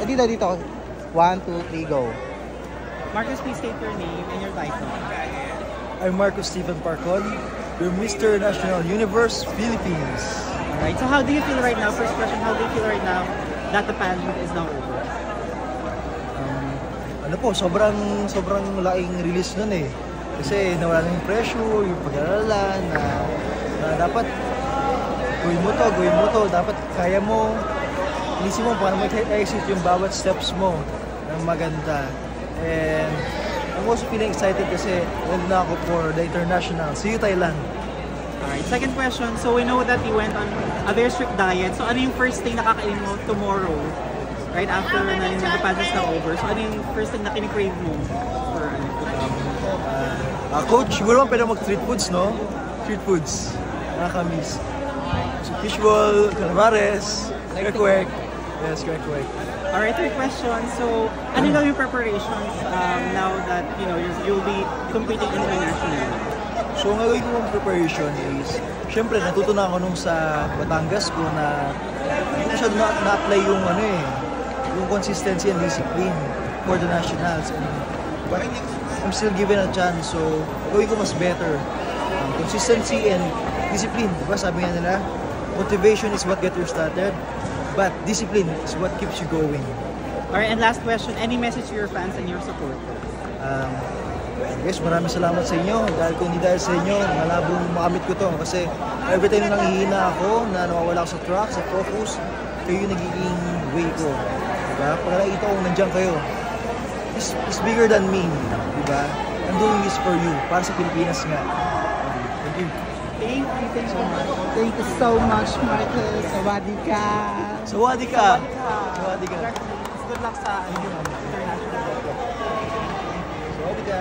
Dito. 1, 2, 3, go. Marcus, please state your name and your title. I'm Marcus Stephen Parcon, your Mr. National Universe, Philippines. Alright, so how do you feel right now? First question, how do you feel right now that the pageant is now over? Ano po, sobrang laking release nun eh. Kasi nawala na yung pressure, yung pag-alala na dapat gawin mo to, dapat kaya mo. Inisip mo paano mo i-execute yung bawat steps mo ng maganda. And I'm also feeling excited kasi nandun na ako for the international. See you, Thailand! Alright, second question. So we know that you went on a very strict diet. So ano yung first thing na kakainin mo tomorrow? Right after na yung the pageant's na over. So ano yung first thing na kinikrave mo? For Coach, siguro naman pwede mag-street foods, no? Street foods. Nakakamiss. So, fishball, calamares, kwek-kwek. Yes, kwek-kwek. Alright, third question. So, ano daw yung preparations now that you'll be competing internationally? So, ang gagawin ko mong preparation is, syempre, natuto na ako nung sa Batangas ko na hindi masyado na-apply yung yung consistency and discipline for the nationals. But I'm still given a chance, so gawin ko mas better. Consistency and discipline. Diba sabi nga nila, motivation is what gets you started, but discipline is what keeps you going. Alright, and last question, any message to your fans and your supporters? Guys, maraming salamat sa inyo. Dahil sa inyo, malabong makamit ko to. Kasi every time na nanghihina ako, na nawawala ako sa track, sa focus, kayo yung nagiging way ko. Diba? Pag nakikita ko nandiyan kayo, it's bigger than me. Diba? I'm doing this for you, para sa Pilipinas nga. Thank you. Thank you so much, Marcus. Sawadi ka. Sawadi ka. Good luck sa international. Sawadi ka.